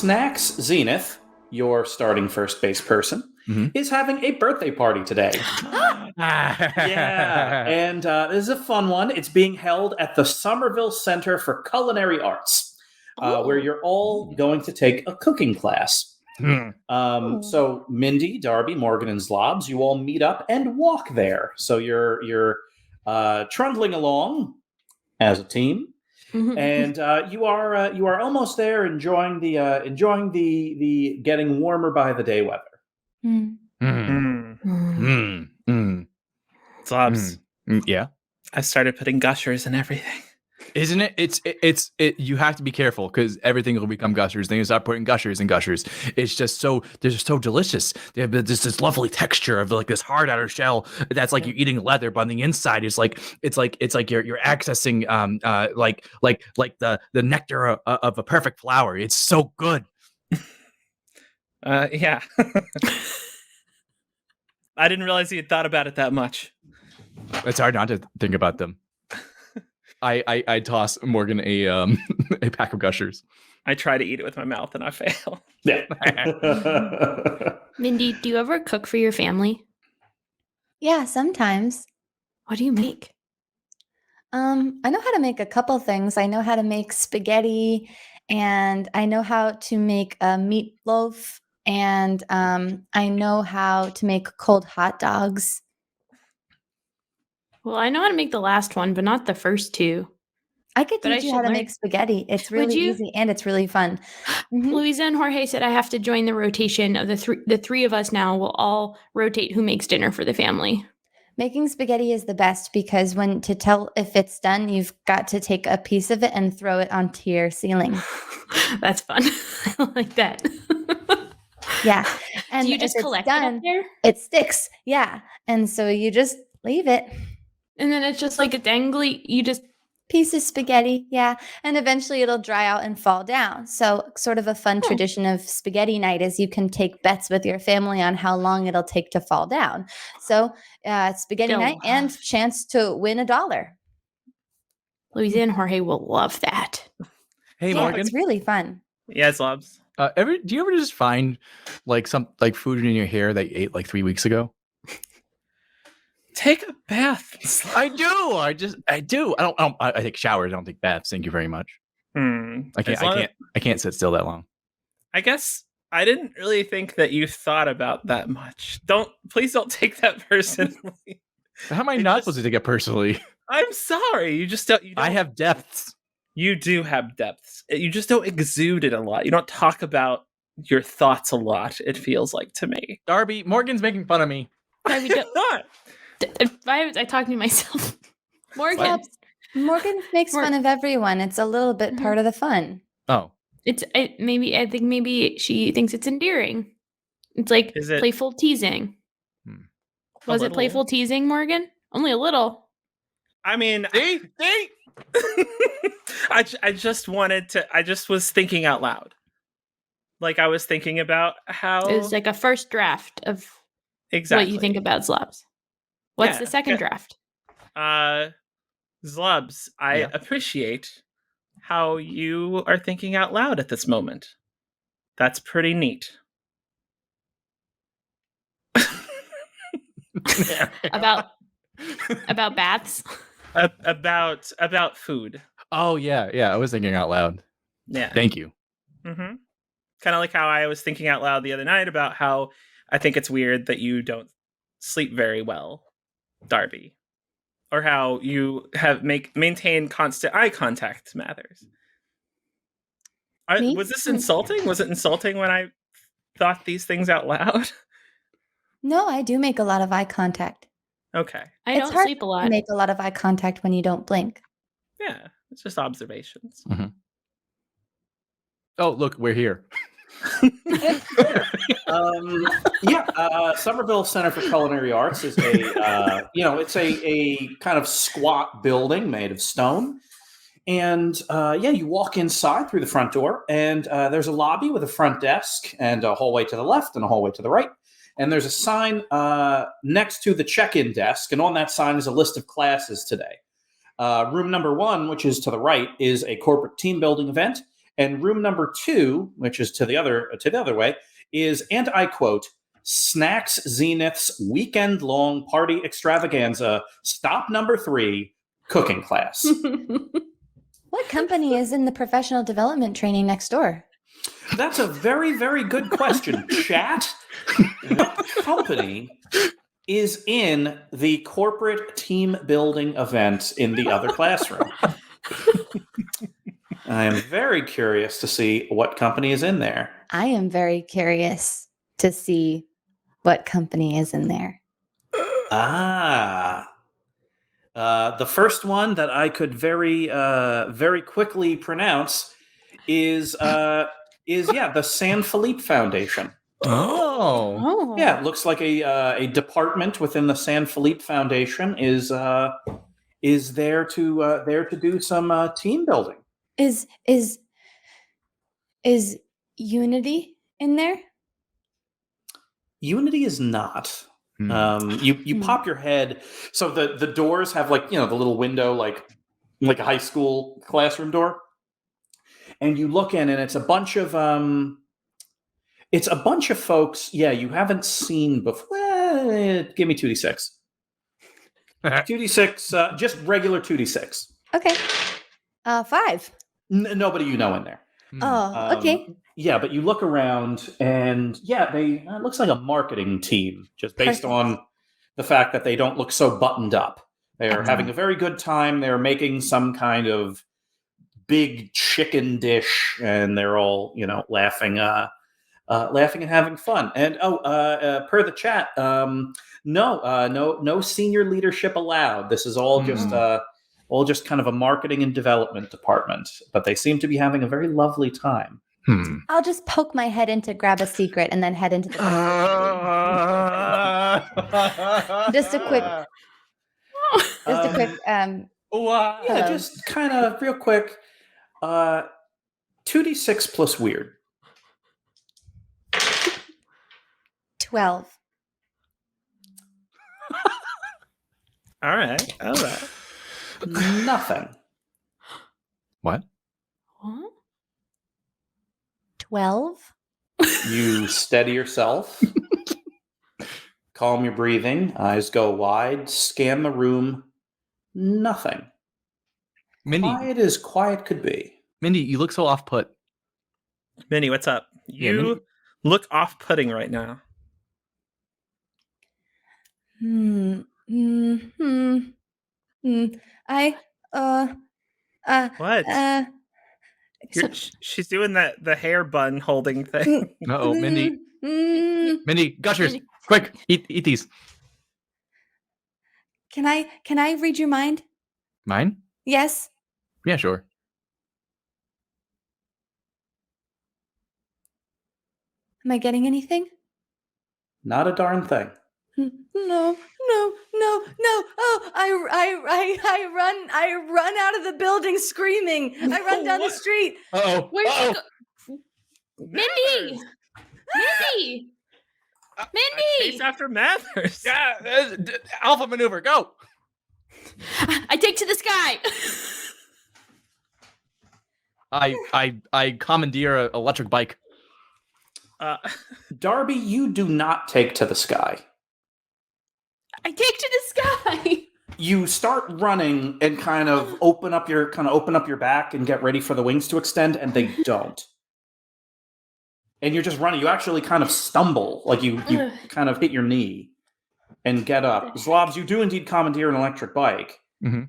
Snax Zenith, your starting first base person, is having a birthday party today. Yeah, and this is a fun one. It's being held at the Somerville Center for Culinary Arts, where you're all going to take a cooking class. So Mindy, Darby, Morgan, and Zlobs, you all meet up and walk there. So you're trundling along as a team, and you are almost there, enjoying the getting warmer by the day weather. Zlobs. Yeah. I started putting gushers and everything. Isn't it? It's you have to be careful because everything will become gushers. Then you start putting gushers and gushers. It's just so they're just so delicious. They have this lovely texture of like this hard outer shell that's like you're eating leather, but on the inside it's like you're accessing like the nectar of a perfect flower. It's so good. Yeah. I didn't realize you had thought about it that much. It's hard not to think about them. I toss Morgan a pack of gushers. I try to eat it with my mouth and I fail. Yeah. Mindy, do you ever cook for your family? Yeah, sometimes. What do you make? I know how to make a couple things. I know how to make spaghetti, and I know how to make a meatloaf, and I know how to make cold hot dogs. Well, I know how to make the last one, but not the first two. I could teach you how to make spaghetti. It's really easy and it's really fun. Louisa and Jorge said I have to join the rotation of the three of us now. We'll all rotate who makes dinner for the family. Making spaghetti is the best because to tell if it's done, you've got to take a piece of it and throw it onto your ceiling. That's fun. I like that. Yeah. And do you just collect it up there? It sticks. Yeah. And so you just leave it. And then it's just like a dangly, piece of spaghetti, yeah. And eventually it'll dry out and fall down. So sort of a fun tradition of spaghetti night is you can take bets with your family on how long it'll take to fall down. So spaghetti night and chance to win $1. Louisa and Jorge will love that. Hey, yeah, Morgan. It's really fun. Yeah, Zlobs. Do you ever just find like some food in your hair that you ate like 3 weeks ago? Take a bath. I do. I do. I take showers. I don't take baths. Thank you very much. I can't sit still that long. I guess I didn't really think that you thought about that much. Please don't take that personally. How am I not supposed to take it personally? I'm sorry. You don't. I have depths. You do have depths. You just don't exude it a lot. You don't talk about your thoughts a lot. It feels like to me. Darby, Morgan's making fun of me. Darby, not. I talk to myself. Morgan makes fun of everyone. It's a little bit part of the fun. Oh, I think maybe she thinks it's endearing. It's like playful teasing. Was it playful teasing, Morgan? Only a little. I mean, I just was thinking out loud. Like I was thinking about how it was like a first draft of exactly what you think about Zlobs. What's the second draft? Zlobs, I appreciate how you are thinking out loud at this moment. That's pretty neat. About baths? About food. Oh yeah. I was thinking out loud. Yeah. Thank you. Mm-hmm. Kind of like how I was thinking out loud the other night about how I think it's weird that you don't sleep very well, Darby, or how you have maintained constant eye contact matters. Was this insulting? Was it insulting when I thought these things out loud? No, I do make a lot of eye contact. Okay. It's hard sleep a lot. To make a lot of eye contact when you don't blink. Yeah, it's just observations. Mm-hmm. Oh, look, we're here. Somerville Center for Culinary Arts is it's a kind of squat building made of stone. And you walk inside through the front door, and there's a lobby with a front desk and a hallway to the left and a hallway to the right. And there's a sign next to the check-in desk, and on that sign is a list of classes today. Room number 1, which is to the right, is a corporate team building event. And room number 2, which is to the other way, is, and I quote, Snax Zenith's weekend-long party extravaganza, stop number 3, cooking class. What company is in the professional development training next door? That's a very, very good question. Chat, what company is in the corporate team building event in the other classroom? I am very curious to see what company is in there. I am very curious to see what company is in there. The first one that I could very quickly pronounce is the San Felipe Foundation. Oh. Yeah, it looks like a department within the San Felipe Foundation is there to do some team building. Is Unity in there? Unity is not. You pop your head. So the doors have the little window like a high school classroom door, and you look in, and it's a bunch of folks. Yeah, you haven't seen before. Give me 2d6. 2d6, just regular 2d6. Okay. 5. Nobody you know in there. Oh, okay. Yeah, but you look around, and it looks like a marketing team, just based on the fact that they don't look so buttoned up. They are having a very good time. They're making some kind of big chicken dish, and they're all laughing and having fun. And per the chat, no senior leadership allowed. This is all just kind of a marketing and development department, but they seem to be having a very lovely time. I'll just poke my head in to grab a secret and then head into the just a quick just kind of real quick, 2d6 plus weird. 12. All right. Nothing. What? 12. You steady yourself, calm your breathing, eyes go wide, scan the room. Nothing. Mindy, quiet as quiet could be. Mindy, you look so off-put. Mindy, what's up? You Mindy? look off-putting right now. What? She's doing the hair bun holding thing. Uh-oh, Mindy. Mindy, gushers, quick, eat these. Can I read your mind? Mine? Yes. Yeah, sure. Am I getting anything? Not a darn thing. No. Oh, I run out of the building screaming. I run down the street. Uh-oh. Where'd you go? Mindy! Chase after Mathers. Yeah, alpha maneuver, go. I take to the sky. I commandeer an electric bike. Darby, you do not take to the sky. I take to the sky. You start running and kind of open up your back and get ready for the wings to extend, and they don't. And you're just running. You actually kind of stumble, like you kind of hit your knee and get up. Zlobs, you do indeed commandeer an electric bike. Mm-hmm.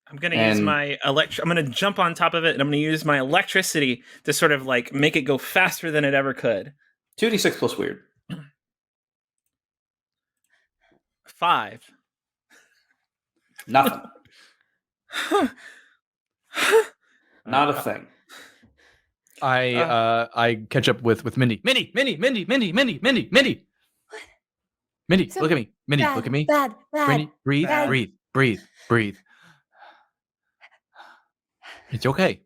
I'm going to use my I'm going to jump on top of it, and I'm going to use my electricity to sort of like make it go faster than it ever could. 2d6 plus weird. 5. Nothing. Not a thing. I catch up with Mindy. Mindy. Mindy, look at me. Mindy, look at me. Bad. Mindy, breathe. It's okay.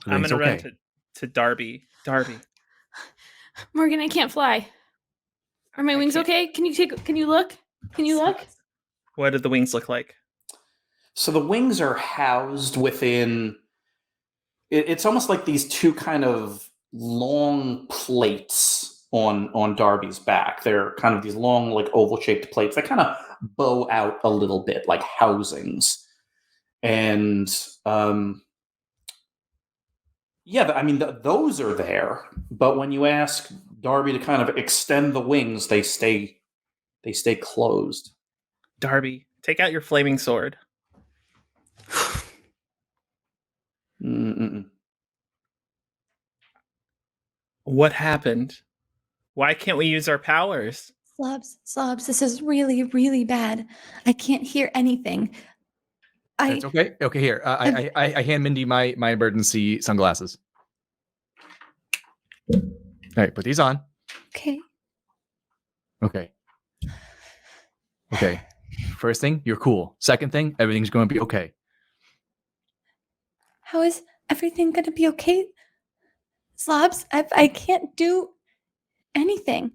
I'm going to run to Darby. Morgan, I can't fly. Are my wings okay? Can you look? What did the wings look like? So the wings are housed within it's almost like these two kind of long plates on Darby's back. They're kind of these long, like oval-shaped plates that kind of bow out a little bit, like housings. And those are there. But when you ask Darby to kind of extend the wings, they stay closed. Darby, take out your flaming sword. Mm-mm. What happened? Why can't we use our powers? Zlobs, this is really, really bad. I can't hear anything. It's okay. Okay, here. I hand Mindy my emergency sunglasses. All right, put these on. Okay. Okay. First thing, you're cool. Second thing, everything's going to be okay. How is everything going to be okay? Zlobs, I can't do anything.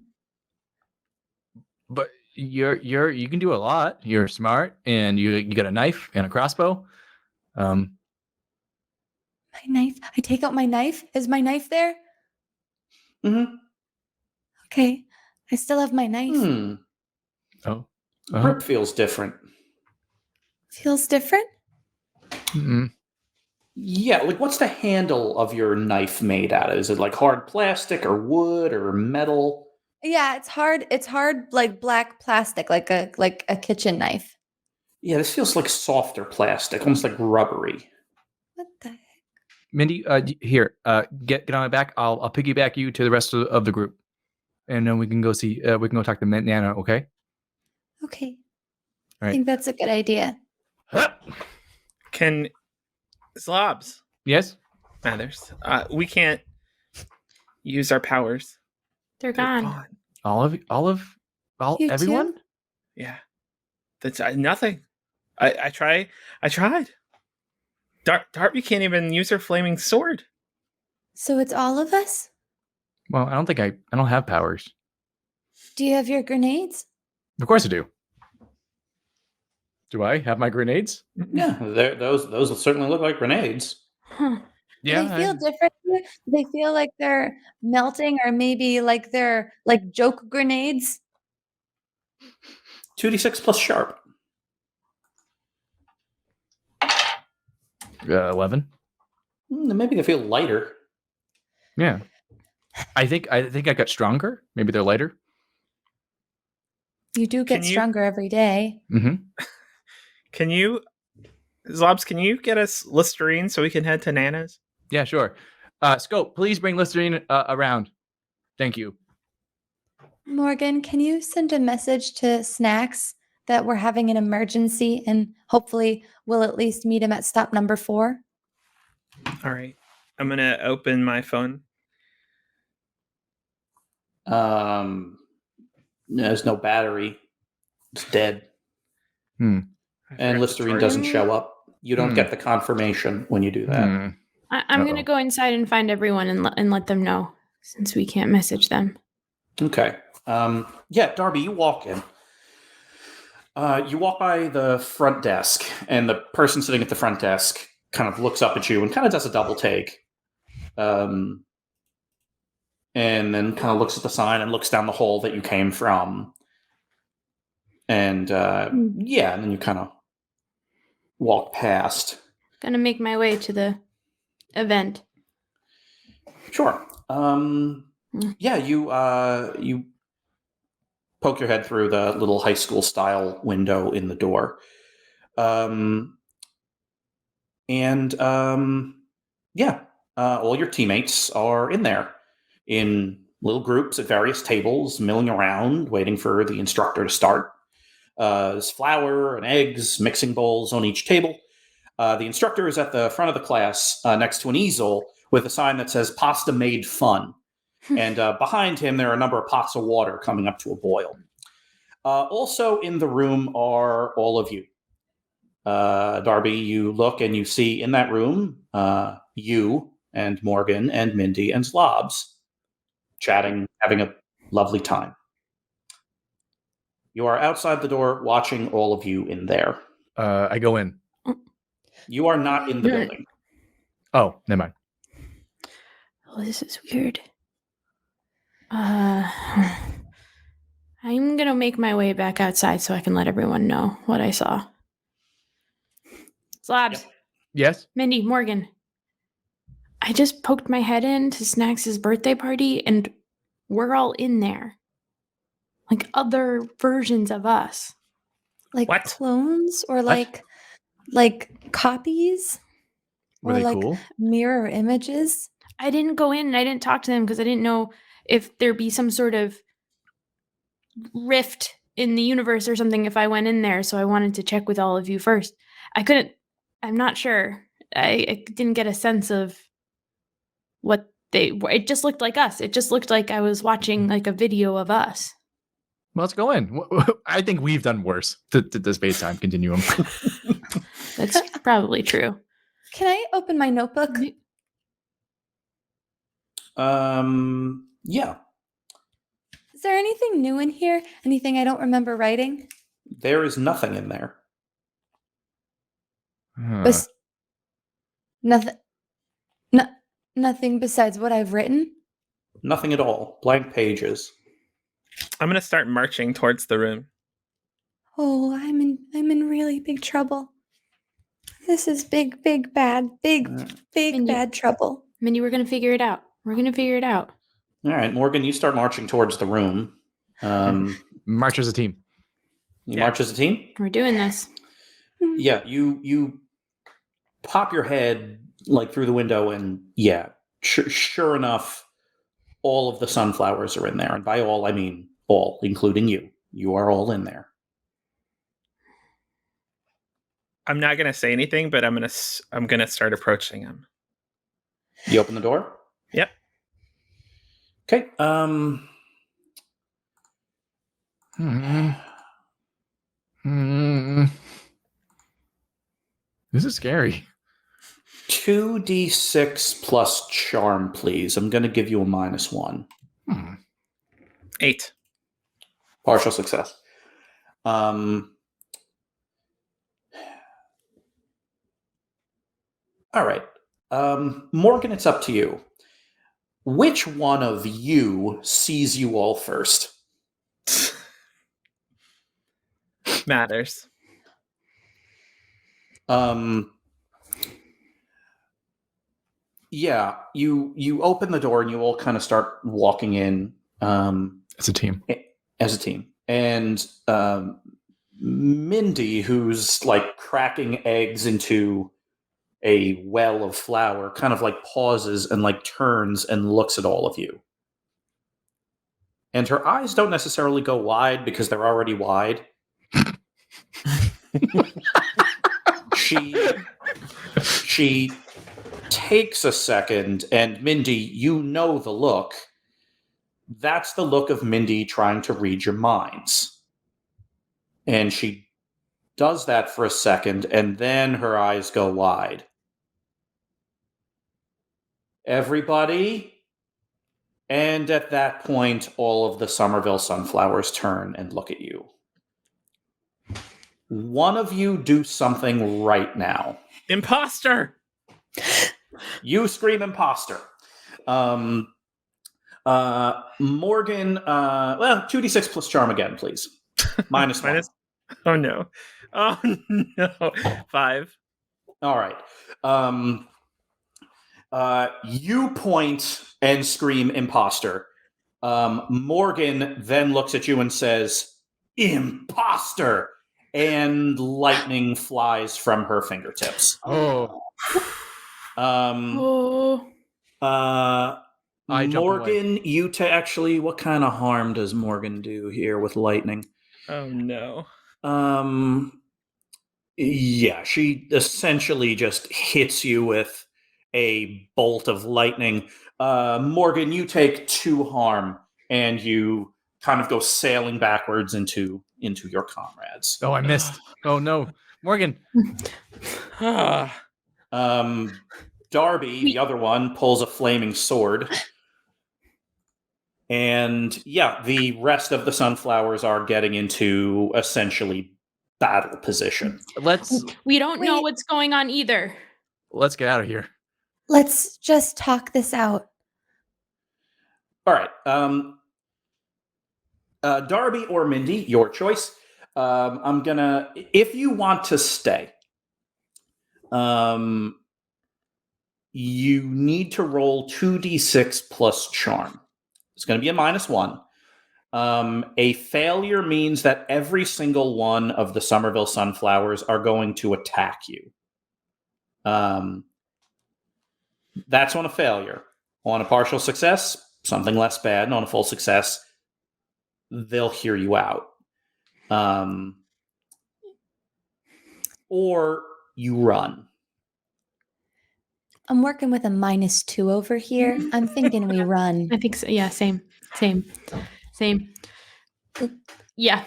But you can do a lot. You're smart, and you got a knife and a crossbow. My knife. I take out my knife. Is my knife there? Mm-hmm. Okay. I still have my knife. Oh. Grip feels different. Feels different? Mm-hmm. Yeah, like what's the handle of your knife made out of? Is it like hard plastic or wood or metal? Yeah, it's hard. It's hard, like black plastic, like a kitchen knife. Yeah, this feels like softer plastic, almost like rubbery. What the heck? Mindy, here, get on my back. I'll piggyback you to the rest of the group, and then we can go see. We can go talk to Nana. Okay. Okay. All right. I think that's a good idea. Can Zlobs? Yes. Matters. We can't use our powers. They're gone. All You everyone? too? Yeah. That's nothing. I tried. Darby can't even use her flaming sword. So it's all of us? Well, I don't have powers. Do you have your grenades? Of course I do. Do I have my grenades? Yeah, those certainly look like grenades. Huh. Yeah. Do they feel different? Do they feel like they're melting, or maybe like they're like joke grenades? 2d6 plus sharp. 11. Maybe they feel lighter. Yeah. I think I got stronger. Maybe they're lighter. You do get stronger every day. Mm-hmm. Can you, Zlobs, can you get us Listerine so we can head to Nana's? Yeah, sure. Scope, please bring Listerine around. Thank you. Morgan, can you send a message to Snax that we're having an emergency, and hopefully we'll at least meet him at stop number 4? All right. I'm going to open my phone. There's no battery. It's dead. And Listerine doesn't show up. You don't get the confirmation when you do that. I'm going to go inside and find everyone and let them know, since we can't message them. Okay. Yeah, Darby, you walk in. You walk by the front desk, and the person sitting at the front desk kind of looks up at you and kind of does a double take. And then kind of looks at the sign and looks down the hall that you came from. And yeah, and then you kind of walk past. Gonna make my way to the event. Sure. Yeah, you poke your head through the little high school style window in the door. Yeah, all your teammates are in there in little groups at various tables, milling around, waiting for the instructor to start. There's flour and eggs, mixing bowls on each table. The instructor is at the front of the class next to an easel with a sign that says "Pasta Made Fun." And behind him, there are a number of pots of water coming up to a boil. Also in the room are all of you. Darby, you look and you see in that room you and Morgan and Mindy and Zlobs chatting, having a lovely time. You are outside the door watching all of you in there. I go in. You are not in the building. Oh, never mind. Oh, this is weird. I'm gonna make my way back outside so I can let everyone know what I saw. Zlobs. Yep. Yes? Mindy, Morgan. I just poked my head into Snax' birthday party and we're all in there. Like other versions of us. Like What? clones or What? like copies? Were or they like cool? mirror images? I didn't go in and I didn't talk to them because I didn't know if there'd be some sort of rift in the universe or something if I went in there. So I wanted to check with all of you first. I'm not sure. I didn't get a sense of what it just looked like us. It just looked like I was watching like a video of us. Well, let's go in. I think we've done worse to the space-time continuum. That's probably true. Can I open my notebook? Yeah. Is there anything new in here? Anything I don't remember writing? There is nothing in there. Nothing. Nothing besides what I've written. Nothing at all. Blank pages. I'm gonna start marching towards the room. Oh, I'm in really big trouble. This is big bad Mindy, bad trouble. Mindy, we're gonna figure it out. We're gonna figure it out. All right, Morgan, you start marching towards the room. March as a team. You march as a team? We're doing this. Yeah, you pop your head like through the window and sure enough, all of the sunflowers are in there. And by all, I mean all, including you. You are all in there. I'm not gonna say anything, but I'm gonna start approaching him. You open the door? Yep. Okay. This is scary. 2d6 plus charm, please. I'm going to give you a -1. 8. Partial success. All right. Morgan, it's up to you. Which one of you sees you all first? Matters. Yeah, you open the door and you all kind of start walking in As a team. And Mindy, who's like cracking eggs into a well of flour, kind of like pauses and like turns and looks at all of you. And her eyes don't necessarily go wide because they're already wide. She takes a second, and Mindy, you know the look. That's the look of Mindy trying to read your minds. And she does that for a second, and then her eyes go wide. Everybody? And at that point, all of the Somerville sunflowers turn and look at you. One of you do something right now. Imposter! You scream imposter. Morgan, 2d6 plus charm again, please. -1. Oh, no. Oh, no. 5. All right. You point and scream imposter. Morgan then looks at you and says, imposter! And lightning flies from her fingertips. Morgan, you actually, what kind of harm does Morgan do here with lightning? Oh, no. Yeah, she essentially just hits you with a bolt of lightning. Morgan, you take 2 harm, and you kind of go sailing backwards into your comrades. Oh, I missed. Oh, no. Morgan. Darby, the other one, pulls a flaming sword. And yeah, the rest of the sunflowers are getting into essentially battle position. We don't know what's going on either. Let's get out of here. Let's just talk this out. All right. Darby or Mindy, your choice. I'm gonna. If you want to stay, you need to roll 2d6 plus charm. It's going to be a -1. A failure means that every single one of the Somerville sunflowers are going to attack you. That's on a failure. On a partial success, something less bad. And on a full success, they'll hear you out. Or you run. I'm working with a -2 over here. I'm thinking we run. I think so. Yeah, same. Yeah.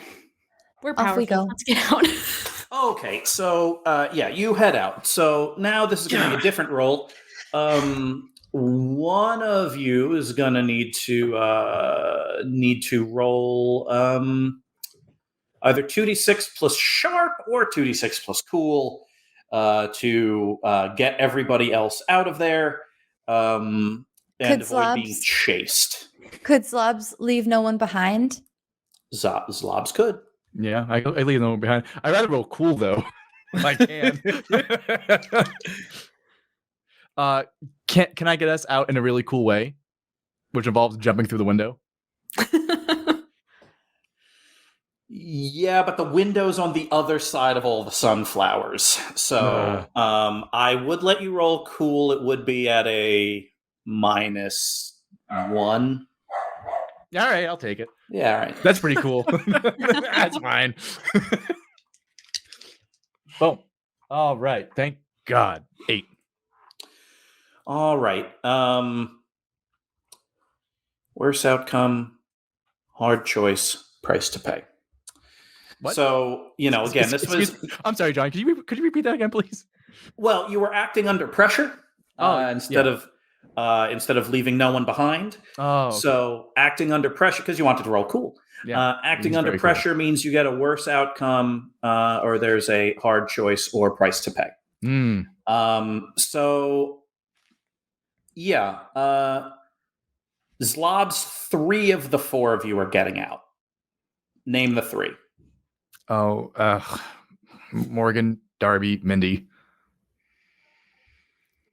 We're powerful. Off we go. Let's get out. Okay, so you head out. So now this is going to be a different roll. One of you is going to need to roll either 2d6 plus sharp or 2d6 plus cool to get everybody else out of there and avoid being chased. Could Zlobs leave no one behind? Zlobs could. Yeah, I leave no one behind. I'd rather roll cool though. If I can. Can I get us out in a really cool way, which involves jumping through the window? Yeah, but the window's on the other side of all the sunflowers. So I would let you roll cool. It would be at a -1. All right, I'll take it. Yeah, all right. That's pretty cool. That's fine. Boom. All right. Thank God. 8. All right. Worst outcome, hard choice, price to pay. What? So, again, this was... I'm sorry, John. Could you repeat that again, please? Well, you were acting under pressure instead of leaving no one behind. Oh. Okay. So acting under pressure, because you wanted to roll cool. Yeah, acting under pressure means you get a worse outcome or there's a hard choice or price to pay. So, yeah. Zlobs, 3 of the 4 of you are getting out. Name the 3. Oh, Morgan, Darby, Mindy.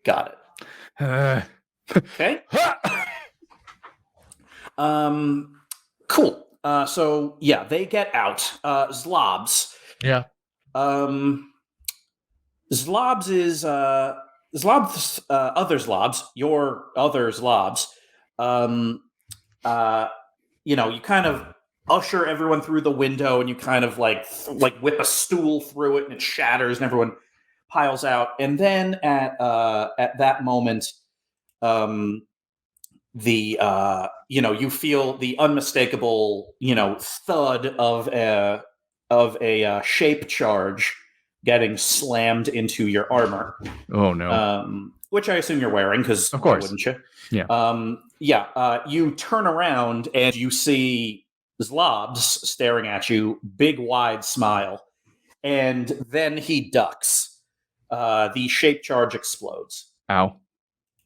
Got it. Okay. Cool. So yeah, they get out. Zlobs. Yeah. Zlobs is Zlobs. Other Zlobs. Your other Zlobs. You kind of usher everyone through the window, and you kind of like whip a stool through it, and it shatters, and everyone piles out. And then at that moment, you feel the unmistakable, thud of a shape charge getting slammed into your armor. Oh no! Which I assume you're wearing, because of course, wouldn't you? Yeah. You turn around and you see Zlobs staring at you, big wide smile, and then he ducks. The shape charge explodes. Ow.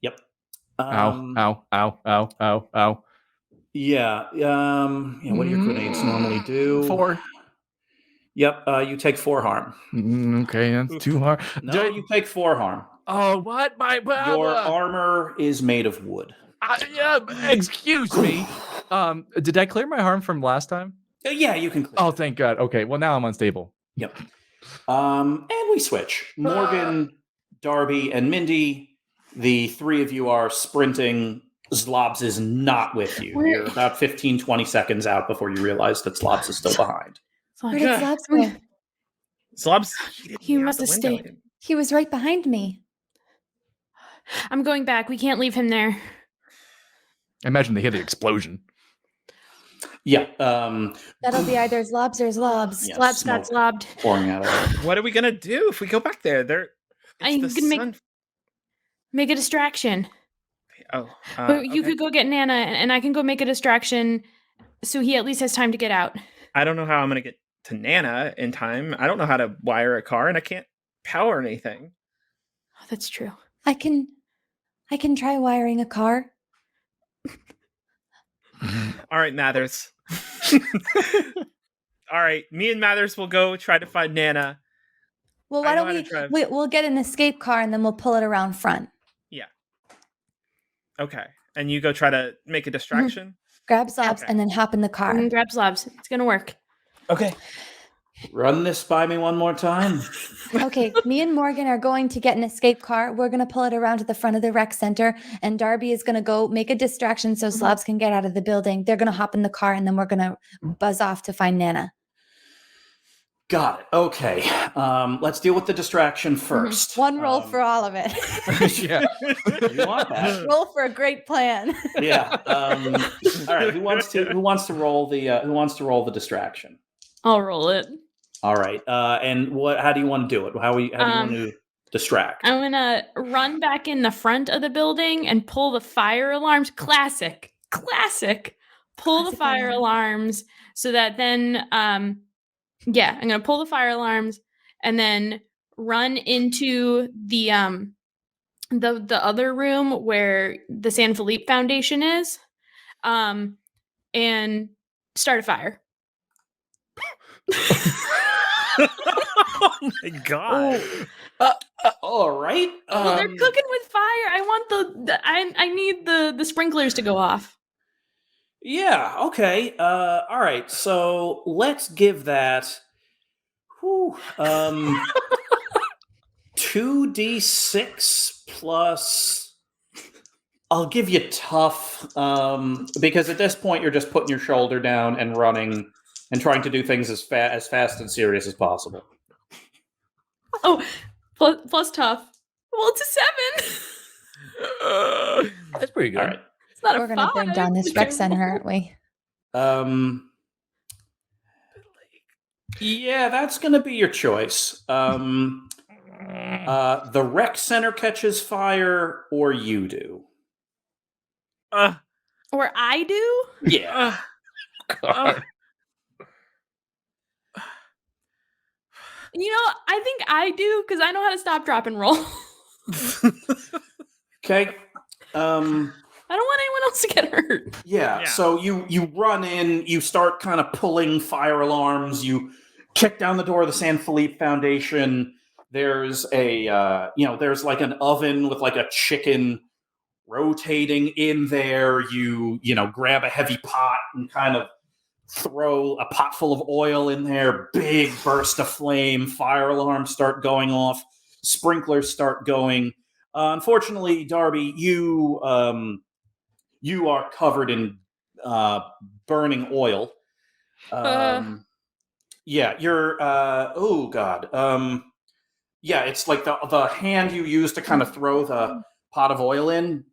Yep. Ow. Yeah. What do your grenades normally do? 4. Yep. You take 4 harm. Okay, that's too hard. No, you take 4 harm. Oh, what? Your armor is made of wood. Excuse me. Did I clear my harm from last time? Yeah, you can clear. Oh, thank God. Okay, well now I'm unstable. Yep. And we switch. Morgan, Darby, and Mindy. The 3 of you are sprinting. Zlobs is not with you. You're about 15, 20 seconds out before you realize that Zlobs is still behind. Where did Zlobs go? Zlobs, he must have stayed. He was right behind me. I'm going back. We can't leave him there. I imagine they hear the explosion. Yeah. That'll be either Zlobs or Zlobs. Yeah, Zlobs got slobbed. Pouring out of it. What are we gonna do if we go back there? I'm gonna make a distraction. Oh, but you could go get Nana, and I can go make a distraction, so he at least has time to get out. I don't know how I'm gonna get to Nana in time. I don't know how to wire a car, and I can't power anything. Oh, that's true. I can try wiring a car. All right, Mathers. All right, me and Mathers will go try to find Nana. Well, I why know don't how to drive. we'll get an escape car and then we'll pull it around front. Yeah. Okay. And you go try to make a distraction? Grab Zlobs Okay. and then hop in the car. Grab Zlobs. It's gonna work. Okay. Run this by me one more time. Okay, me and Morgan are going to get an escape car. We're going to pull it around to the front of the rec center, and Darby is going to go make a distraction so Zlobs can get out of the building. They're going to hop in the car, and then we're going to buzz off to find Nana. Got it. Okay. Let's deal with the distraction first. One roll for all of it. Yeah. You want that? Roll for a great plan. Yeah. All right. Who wants to roll the distraction? I'll roll it. All right. And how do you want to do it? How do you want to distract? I'm gonna run back in the front of the building and pull the fire alarms. Classic. Pull the Classic fire alarms so that then, I'm gonna pull the fire alarms and then run into the other room where the San Felipe Foundation is, and start a fire. Oh my god. All right. Well, they're cooking with fire. I want I need the sprinklers to go off. Yeah. Okay. All right. So let's give that. 2d6 plus. I'll give you tough, because at this point you're just putting your shoulder down and running and trying to do things as fast and serious as possible. Oh, plus tough. Well, it's a 7. That's pretty good. All right. It's not We're a going to 5. burn down this rec center, aren't we? Yeah, that's going to be your choice. The rec center catches fire, or you do. Or I do? Yeah. God. You know, I think I do because I know how to stop, drop, and roll. Okay. I don't want anyone else to get hurt. Yeah. So you run in, you start kind of pulling fire alarms, you kick down the door of the San Felipe Foundation. There's there's like an oven with like a chicken rotating in there. You grab a heavy pot and kind of throw a pot full of oil in there. Big burst of flame. Fire alarms start going off. Sprinklers start going. Unfortunately, Darby, you are covered in burning oil. Yeah, you're. Oh God. Yeah, it's like the hand you use to kind of throw the pot of oil in.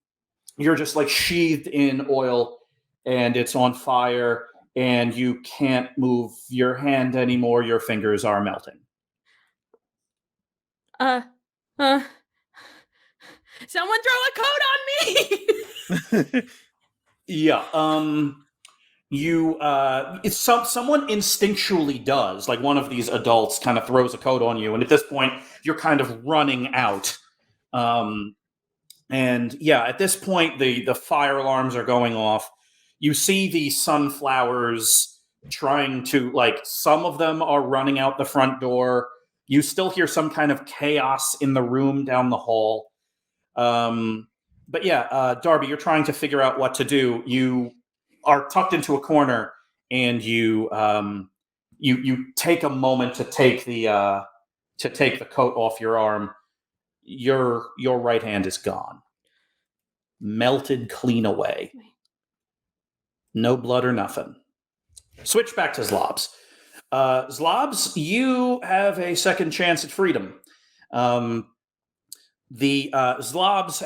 You're just like sheathed in oil, and it's on fire, and you can't move your hand anymore. Your fingers are melting. Someone throw a coat on me! Yeah. Someone instinctually does, like one of these adults kind of throws a coat on you, and at this point you're kind of running out. And yeah, at this point the fire alarms are going off. You see the sunflowers trying to, like, some of them are running out the front door. You still hear some kind of chaos in the room down the hall. But yeah, Darby, you're trying to figure out what to do. You are tucked into a corner, and you take a moment to take the coat off your arm. Your right hand is gone, melted clean away. No blood or nothing. Switch back to Zlobs. Zlobs, you have a second chance at freedom. The Zlobs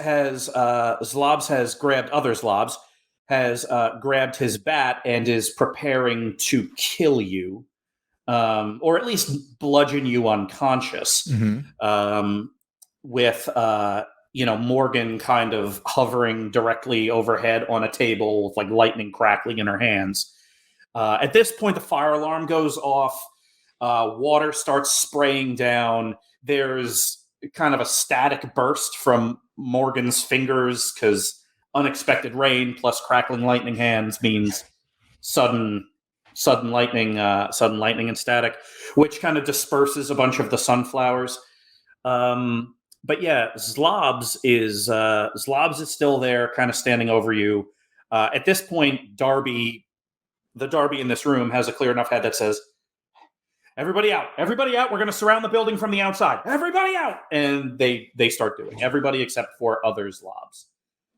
has grabbed other Zlobs, has grabbed his bat and is preparing to kill you, or at least bludgeon you unconscious. Mm-hmm. With Morgan kind of hovering directly overhead on a table with like lightning crackling in her hands. At this point, the fire alarm goes off. Water starts spraying down. There's kind of a static burst from Morgan's fingers because unexpected rain plus crackling lightning hands means sudden lightning and static, which kind of disperses a bunch of the sunflowers. But yeah, Zlobs is still there, kind of standing over you. At this point, the Darby in this room has a clear enough head that says, "Everybody out! Everybody out! We're going to surround the building from the outside. Everybody out!" And they start doing everybody except for other Zlobs.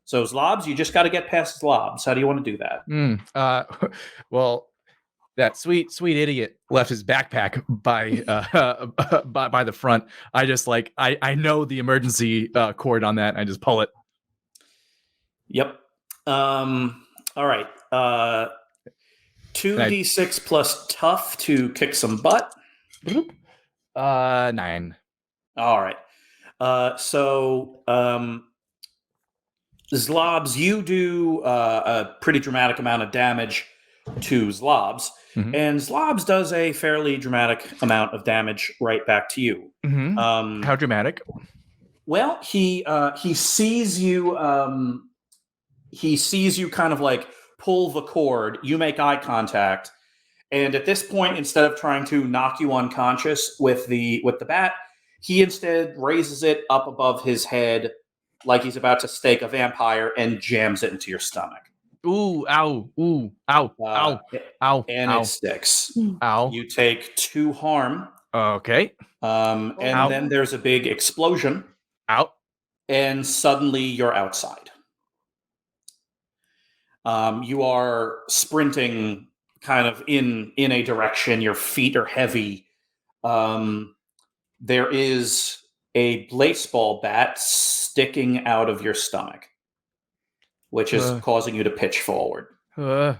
So Zlobs, you just got to get past Zlobs. How do you want to do that? Well, that sweet idiot left his backpack by the front. I just I know the emergency cord on that. And I just pull it. Yep. All right. 2d6 plus tough to kick some butt. 9. All right. So Zlobs, you do a pretty dramatic amount of damage to Zlobs, and Zlobs does a fairly dramatic amount of damage right back to you. How dramatic? Well, he sees you. He sees you kind of like pull the cord. You make eye contact, and at this point, instead of trying to knock you unconscious with the bat, he instead raises it up above his head like he's about to stake a vampire and jams it into your stomach. Ooh, ow, ooh, ow, ow, ow, and ow. It sticks. Ow. You take 2 harm. Okay. And Ow. then there's a big explosion. Out. And suddenly you're outside. You are sprinting kind of in a direction. Your feet are heavy. There is a baseball bat sticking out of your stomach, which is causing you to pitch forward. This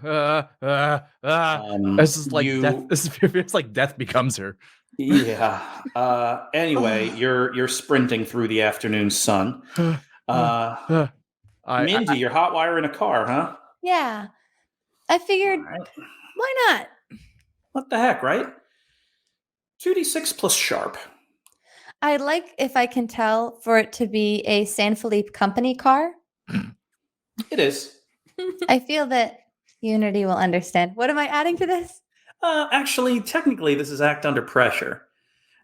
is like death. This feels like death becomes her. Yeah. Anyway, you're sprinting through the afternoon sun. Mindy, you're hot wiring a car, huh? Yeah. I figured, why not? What the heck, right? 2d6 plus sharp. I'd like, if I can tell, for it to be a San Felipe company car. It is. I feel that Unity will understand. What am I adding to this? Actually, technically, this is act under pressure.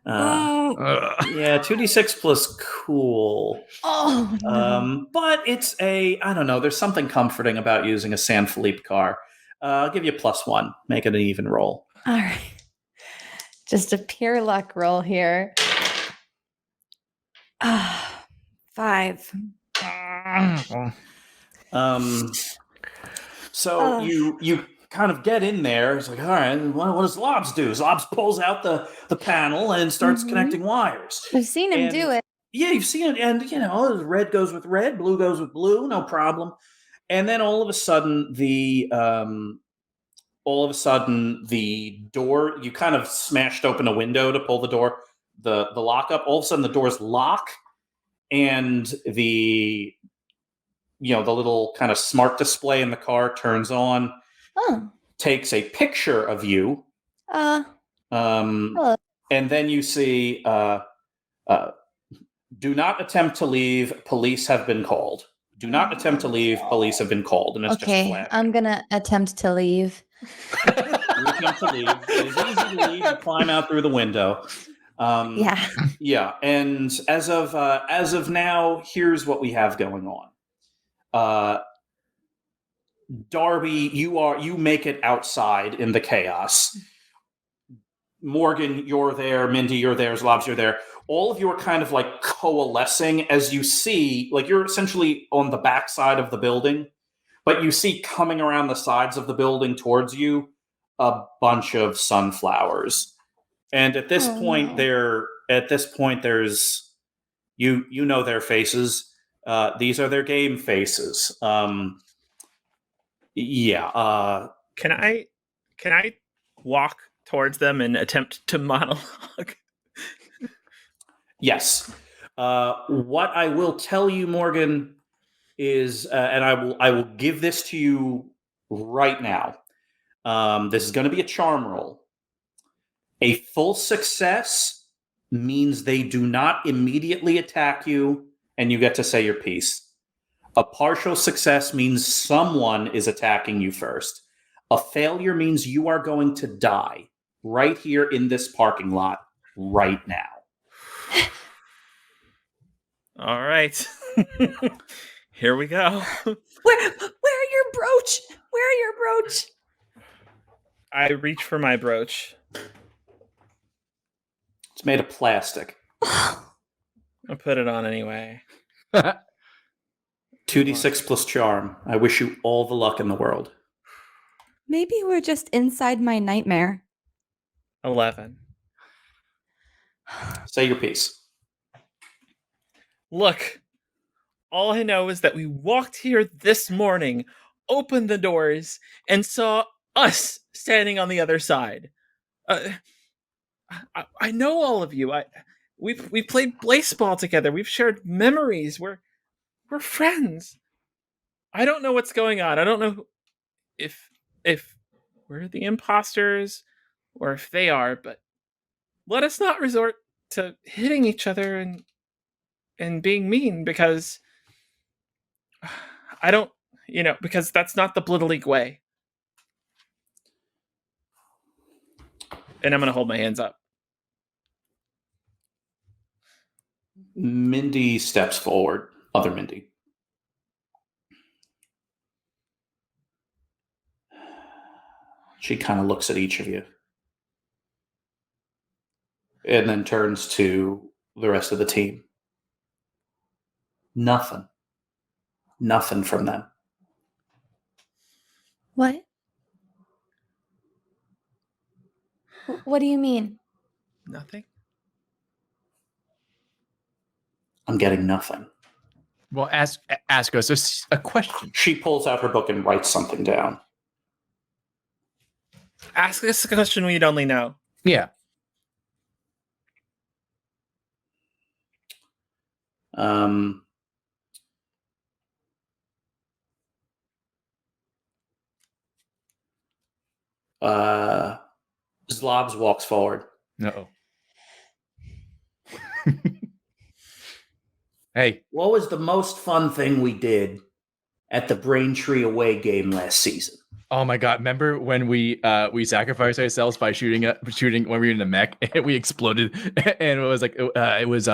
Yeah, 2d6 plus cool. Oh, no. But it's I don't know, there's something comforting about using a San Felipe car. I'll give you +1. Make it an even roll. All right. Just a pure luck roll here. 5. So you kind of get in there. It's like, all right, what does Zlobs do? Zlobs pulls out the panel and starts connecting wires. I've seen him do it. Yeah, you've seen it. And, red goes with red, blue goes with blue, no problem. And then all of a sudden, the door, you kind of smashed open a window to pull the door, the lock up. All of a sudden, the doors lock, and the little kind of smart display in the car turns on, takes a picture of you, hello. and then you see, do not attempt to leave, police have been called. Do not attempt to leave, police have been called. And it's just flat. I'm going to attempt to leave. You attempt to leave. It is easy to leave. You climb out through the window. Yeah. And as of now, here's what we have going on. Darby, you make it outside in the chaos. Morgan, you're there. Mindy, you're there. Zlobs, you're there. All of you are kind of like coalescing as you see, like you're essentially on the back side of the building, but you see coming around the sides of the building towards you a bunch of sunflowers. And at this point, there's you know their faces. These are their game faces. Yeah. Can I walk towards them and attempt to monologue? Yes. What I will tell you, Morgan, is, and I will give this to you right now. This is going to be a charm roll. A full success means they do not immediately attack you, and you get to say your piece. A partial success means someone is attacking you first. A failure means you are going to die right here in this parking lot right now. All right. Here we go. Where are your brooch? Where are your brooch? I reach for my brooch. It's made of plastic. I put it on anyway. 2d6 plus charm. I wish you all the luck in the world. Maybe we're just inside my nightmare. 11. Say your piece. Look, all I know is that we walked here this morning, opened the doors, and saw us standing on the other side. I know all of you. We played Blaseball together. We've shared memories. We're friends. I don't know what's going on. I don't know if we're the imposters or if they are, but let us not resort to hitting each other and being mean, because I don't, because that's not the Blittle League way. And I'm going to hold my hands up. Mindy steps forward. Other Mindy. She kind of looks at each of you. And then turns to the rest of the team. Nothing. Nothing from them. What? What do you mean? Nothing? I'm getting nothing. Well, ask us a question. She pulls out her book and writes something down. Ask us a question we'd only know. Yeah. Zlobs walks forward. No. Hey. What was the most fun thing we did at the Braintree away game last season? Oh my God! Remember when we sacrificed ourselves by shooting when we were in the mech and we exploded, and it was like it was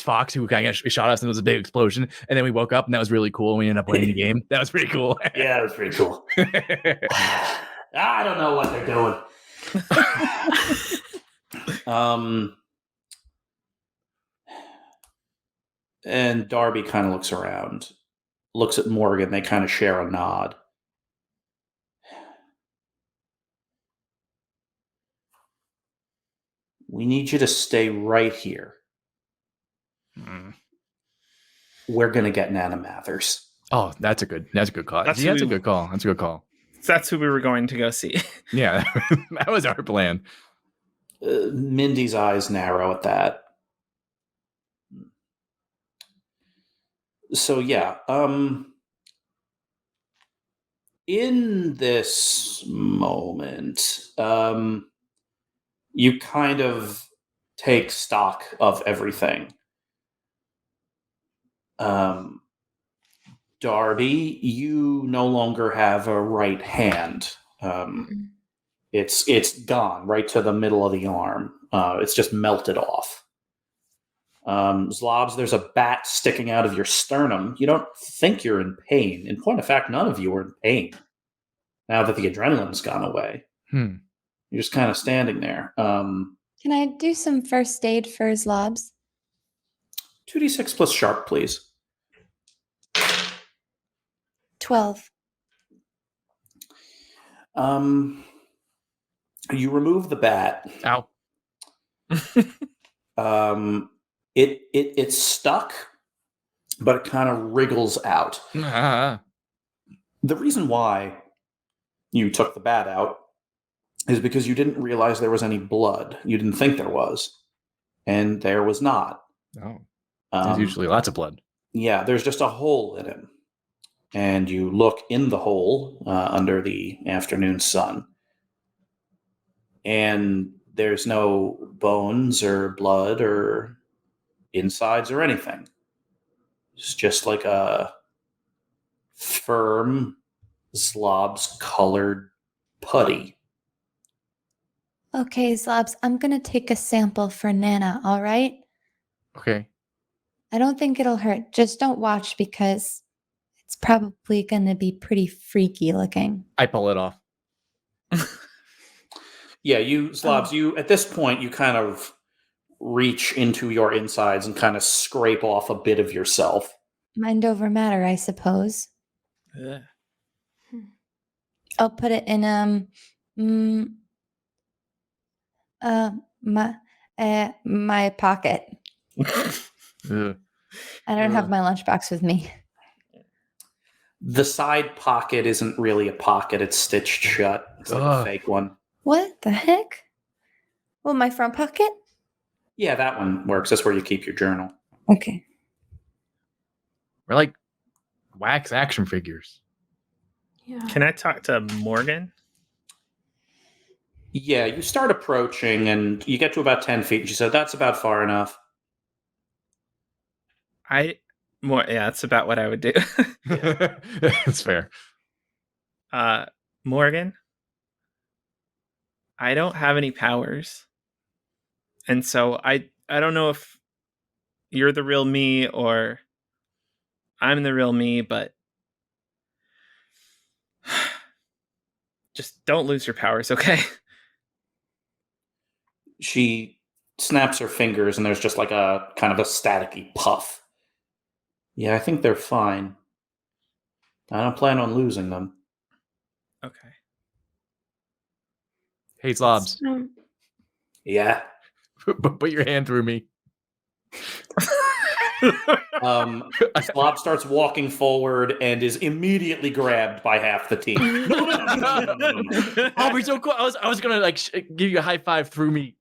Fox who kind of shot us and it was a big explosion, and then we woke up and that was really cool and we ended up winning the game. That was pretty cool. Yeah, that was pretty cool. I don't know what they're doing. And Darby kind of looks around, looks at Morgan. They kind of share a nod. We need you to stay right here. We're going to get Nana Mathers. Oh, that's a good call. That's a good call. That's a good call. That's who we were going to go see. Yeah, that was our plan. Mindy's eyes narrow at that. So yeah, in this moment, you kind of take stock of everything. Darby, you no longer have a right hand. It's gone right to the middle of the arm. It's just melted off. Zlobs, there's a bat sticking out of your sternum. You don't think you're in pain. In point of fact, none of you are in pain now that the adrenaline's gone away. You're just kind of standing there. Can I do some first aid for Zlobs? 2d6 plus sharp, please. 12. You remove the bat. Ow. It's stuck, but it kind of wriggles out. The reason why you took the bat out is because you didn't realize there was any blood. You didn't think there was, and there was not. Oh, there's usually lots of blood. Yeah, there's just a hole in him, and you look in the hole under the afternoon sun, and there's no bones or blood or insides or anything. It's just like a firm Zlobs colored putty. Okay, Zlobs, I'm going to take a sample for Nana, all right? Okay. I don't think it'll hurt. Just don't watch because it's probably going to be pretty freaky looking. I pull it off. Yeah, you, Zlobs, you, at this point, you kind of reach into your insides and kind of scrape off a bit of yourself. Mind over matter, I suppose. Ugh. I'll put it in my pocket. Ugh. I don't have my lunchbox with me. The side pocket isn't really a pocket, it's stitched shut. It's like a fake one. What the heck? Well, my front pocket? Yeah, that one works. That's where you keep your journal. Okay. We're like wax action figures. Yeah. Can I talk to Morgan? Yeah, you start approaching and you get to about 10 feet. And she said, that's about far enough. That's about what I would do. That's fair. Morgan, I don't have any powers. And so I don't know if you're the real me or I'm the real me, but just don't lose your powers, okay? She snaps her fingers and there's just like a kind of a staticky puff. Yeah, I think they're fine. I don't plan on losing them. Okay. Hey, Zlobs, Yeah. put your hand through me. Slob starts walking forward and is immediately grabbed by half the team. No. Oh, we're so cool. I was gonna like give you a high five through me.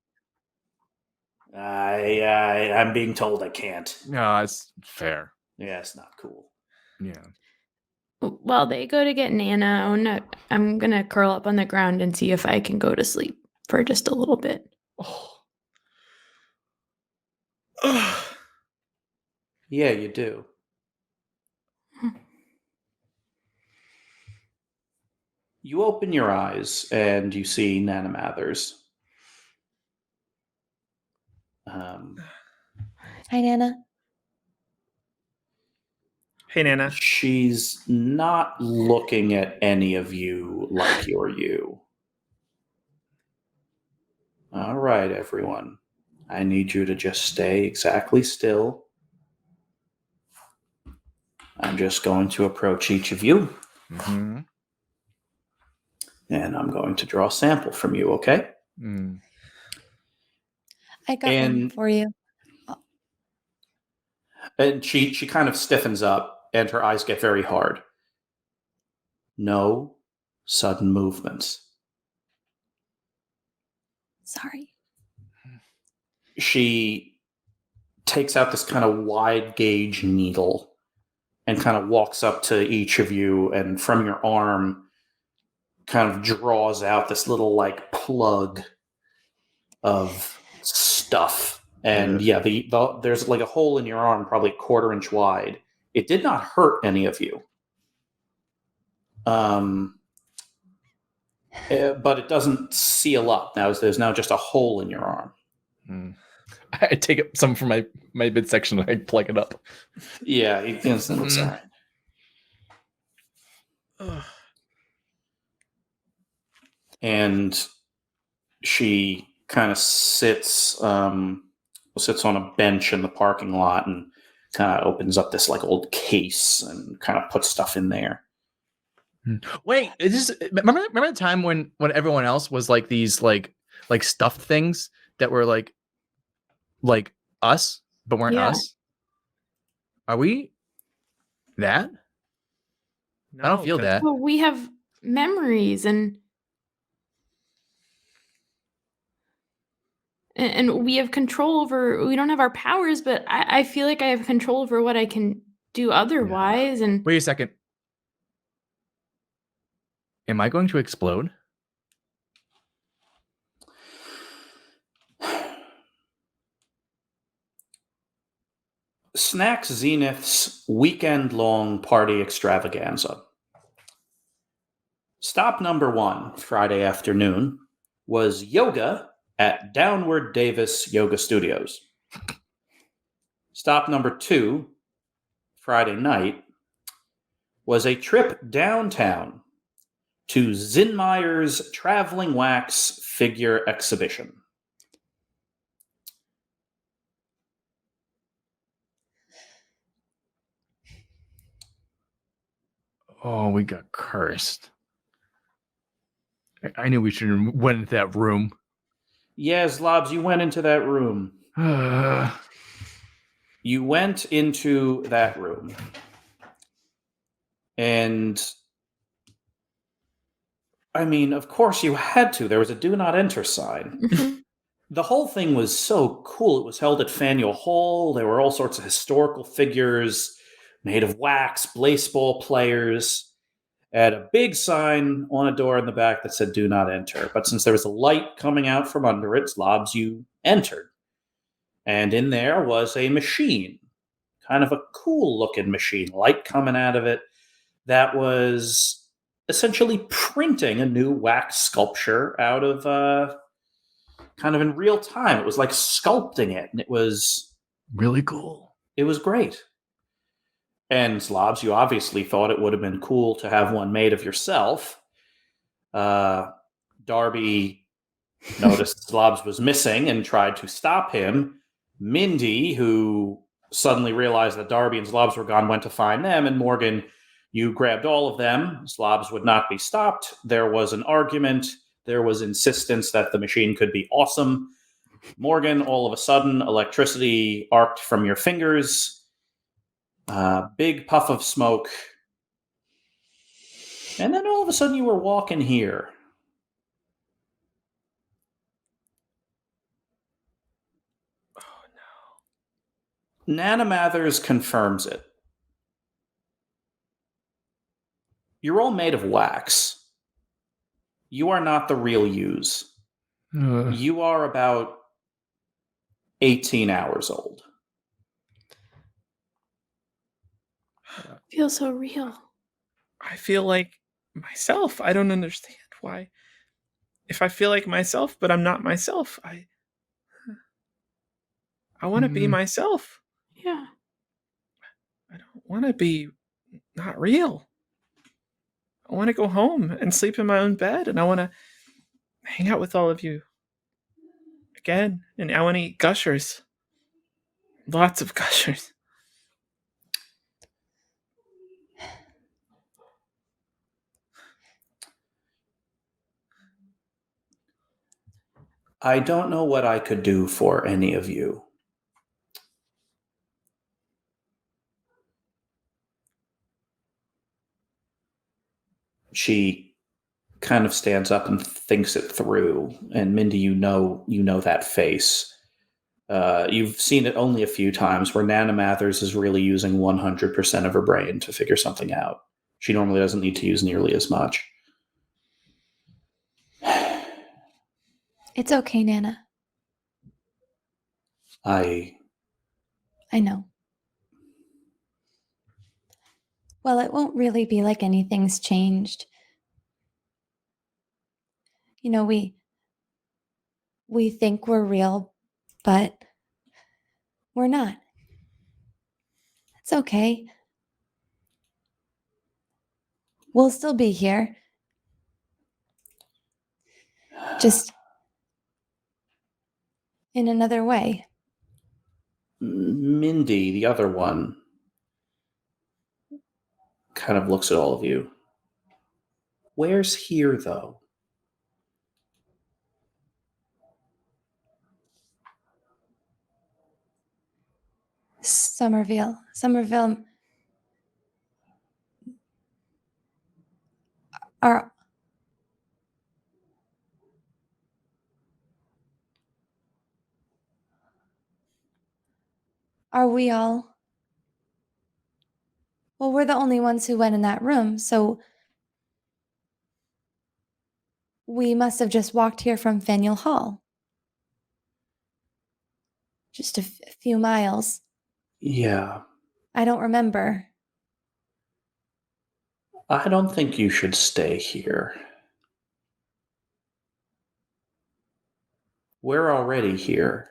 I'm being told I can't. No, it's fair. Yeah, it's not cool. Yeah. While they go to get Nana, I'm gonna curl up on the ground and see if I can go to sleep for just a little bit. Yeah, you do. You open your eyes and you see Nana Mathers. Hi, Nana. Hey, Nana. She's not looking at any of you like you're you. All right, everyone. I need you to just stay exactly still. I'm just going to approach each of you. Mm-hmm. And I'm going to draw a sample from you, okay? Mm. I got one for you. And she kind of stiffens up and her eyes get very hard. No sudden movements. Sorry. She takes out this kind of wide gauge needle and kind of walks up to each of you and from your arm kind of draws out this little like plug of stuff. And there's like a hole in your arm, probably a 1/4 inch wide. It did not hurt any of you. But it doesn't seal up. There's now just a hole in your arm. Mm. I take up some from my midsection and I plug it up. Yeah, it looks all right. And she kind of sits on a bench in the parking lot and kind of opens up this like old case and kind of puts stuff in there. Wait, remember the time when everyone else was like these like stuffed things that were like us but weren't us? Are we that? No, I don't feel that. Well, we have memories and we have control over. We don't have our powers, but I feel like I have control over what I can do otherwise. And Wait a second. Am I going to explode? Snax Zenith's weekend-long party extravaganza. Stop number 1, Friday afternoon, was yoga at Downward Davis Yoga Studios. Stop number 2, Friday night, was a trip downtown to Zinmeyer's Traveling Wax Figure Exhibition. Oh, we got cursed. I knew we should have went into that room. Yeah, Zlobs, you went into that room. You went into that room. And, I mean, of course you had to. There was a do not enter sign. The whole thing was so cool. It was held at Faneuil Hall. There were all sorts of historical figures made of wax, blaseball players. Had a big sign on a door in the back that said do not enter. But since there was a light coming out from under it, Zlobs, you entered. And in there was a machine, kind of a cool looking machine, light coming out of it, that was essentially printing a new wax sculpture out of kind of in real time. It was like sculpting it, and it was really cool. It was great. And Zlobs, you obviously thought it would have been cool to have one made of yourself. Darby noticed Zlobs was missing and tried to stop him. Mindy, who suddenly realized that Darby and Zlobs were gone, went to find them. And Morgan, you grabbed all of them. Zlobs would not be stopped. There was an argument. There was insistence that the machine could be awesome. Morgan, all of a sudden, electricity arced from your fingers. Big puff of smoke. And then all of a sudden you were walking here. Oh, no. Nana Mathers confirms it. You're all made of wax. You are not the real yous. You are about 18 hours old. Feels so real. I feel like myself. I don't understand why. If I feel like myself, but I'm not myself, I want to be myself. Yeah. I don't want to be not real. I want to go home and sleep in my own bed, and I want to hang out with all of you again, and I want to eat gushers. Lots of gushers. I don't know what I could do for any of you. She kind of stands up and thinks it through. And Mindy, you know that face. You've seen it only a few times where Nana Mathers is really using 100% of her brain to figure something out. She normally doesn't need to use nearly as much. It's okay, Nana. I know. Well, it won't really be like anything's changed. You know, we think we're real, but we're not. It's okay. We'll still be here. Just in another way. Mindy, the other one, kind of looks at all of you. Where's here, though? Somerville. Are we all? Well, we're the only ones who went in that room, so we must have just walked here from Faneuil Hall. Just a few miles. Yeah. I don't remember. I don't think you should stay here. We're already here.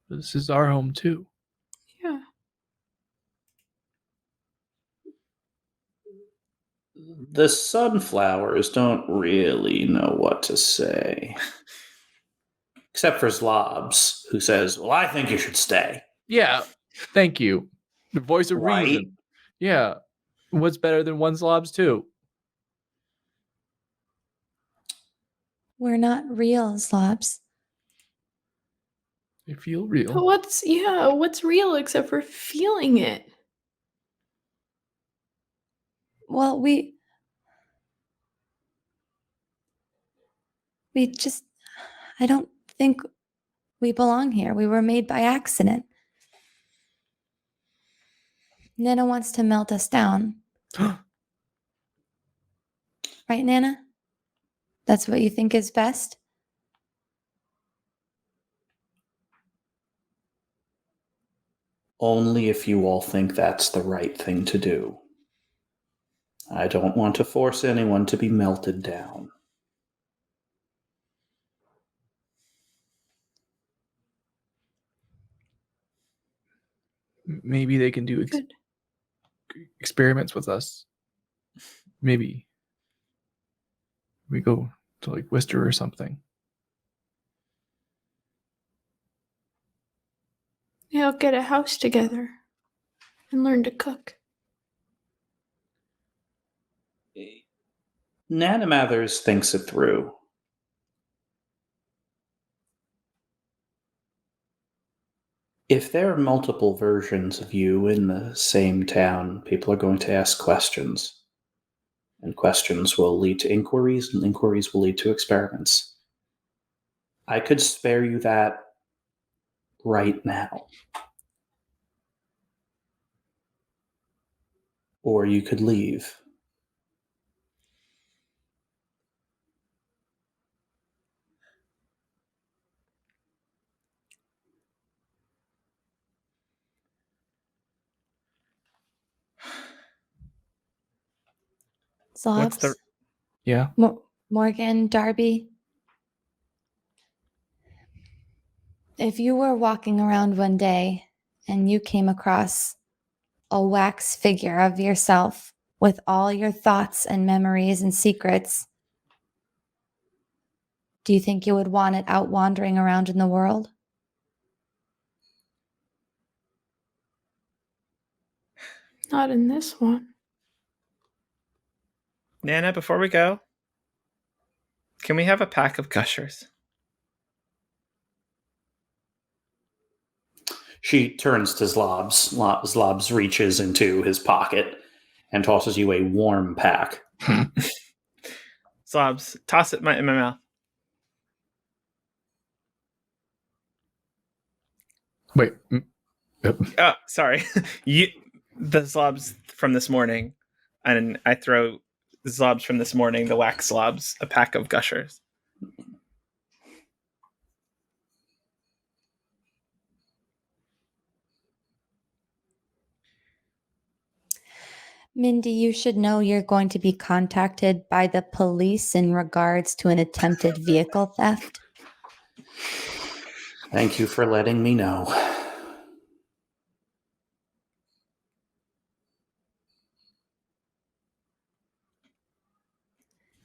This is our home too. Yeah. The sunflowers don't really know what to say. Except for Zlobs, who says, well, I think you should stay. Yeah, thank you. The voice of Right? reason. Yeah. What's better than one Zlobs too? We're not real, Zlobs. They feel But real. what's real except for feeling it? Well, we just, I don't think we belong here. We were made by accident. Nana wants to melt us down. Right, Nana? That's what you think is best? Only if you all think that's the right thing to do. I don't want to force anyone to be melted down. Maybe they can do Good. experiments with us. Maybe we go to like Worcester or something. Yeah, I'll get a house together and learn to cook. Nana Mathers thinks it through. If there are multiple versions of you in the same town, people are going to ask questions. And questions will lead to inquiries, and inquiries will lead to experiments. I could spare you that right now. Or you could leave. Zlobs? What's the- Yeah. Morgan, Darby? If you were walking around one day and you came across a wax figure of yourself with all your thoughts and memories and secrets, do you think you would want it out wandering around in the world? Not in this one. Nana, before we go, can we have a pack of gushers? She turns to Zlobs. Zlobs reaches into his pocket and tosses you a warm pack. Zlobs, toss it in my mouth. Wait. Oh, sorry. The Zlobs from this morning, and I throw the Zlobs from this morning, the wax Zlobs, a pack of gushers. Mindy, you should know you're going to be contacted by the police in regards to an attempted vehicle theft. Thank you for letting me know.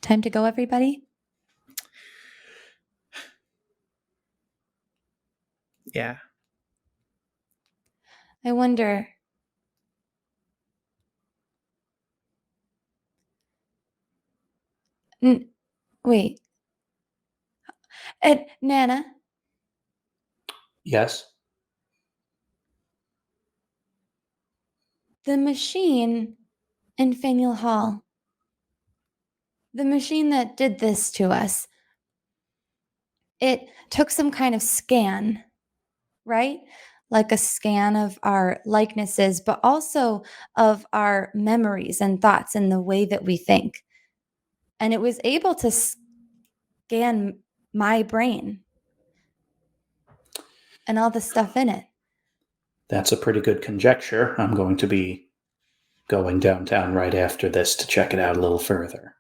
Time to go, everybody? Yeah. I wonder. Wait. Nana, Yes? the machine in Faneuil Hall, the machine that did this to us, it took some kind of scan, right? Like a scan of our likenesses, but also of our memories and thoughts and the way that we think. And it was able to scan my brain. and all the stuff in it. That's a pretty good conjecture. I'm going to be going downtown right after this to check it out a little further.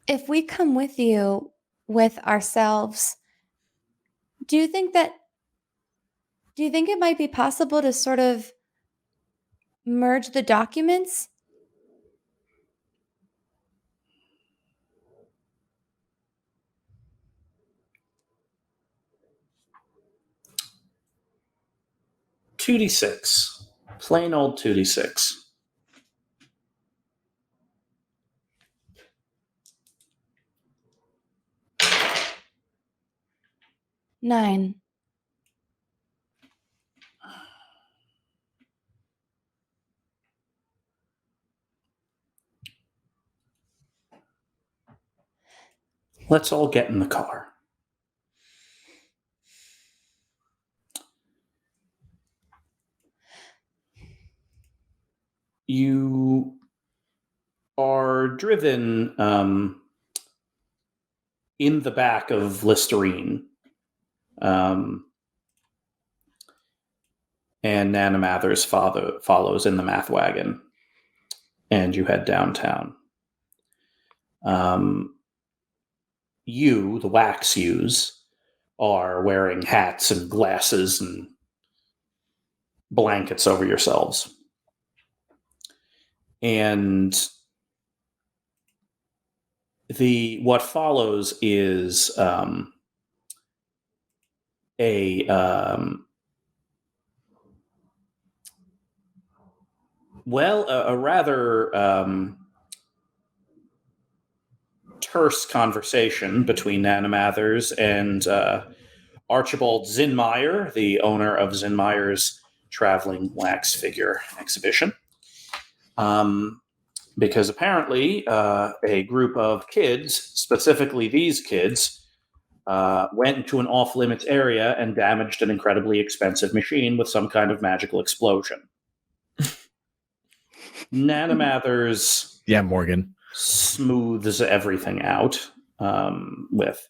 If we come with you with ourselves, do you think it might be possible to sort of merge the documents? $2d6. Plain old 2d6. Nine. Let's all get in the car. You are driven in the back of Listerine. And Nana Mather's father follows in the math wagon. And you head downtown. You, the wax yous, are wearing hats and glasses and blankets over yourselves. And what follows is a rather terse conversation between Nana Mathers and Archibald Zinmeyer, the owner of Zinmeyer's traveling wax figure exhibition. Because apparently a group of kids, specifically these kids, went into an off-limits area and damaged an incredibly expensive machine with some kind of magical explosion. Nana Mathers... Yeah, Morgan. smooths everything out with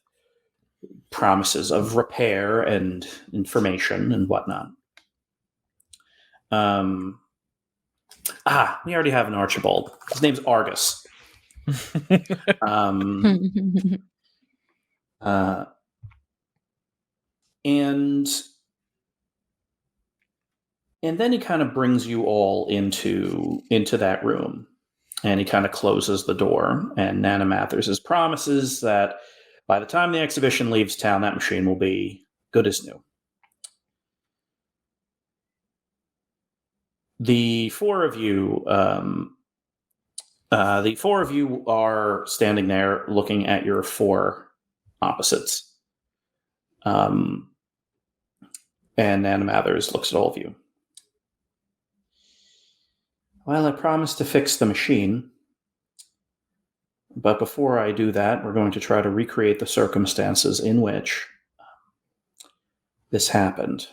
promises of repair and information and whatnot. We already have an Archibald. His name's Argus. And then he kind of brings you all into that room. And he kind of closes the door. And Nana Mathers promises that by the time the exhibition leaves town, that machine will be good as new. The four of you are standing there looking at your four opposites. And Nana Mathers looks at all of you. Well, I promised to fix the machine. But before I do that, we're going to try to recreate the circumstances in which this happened.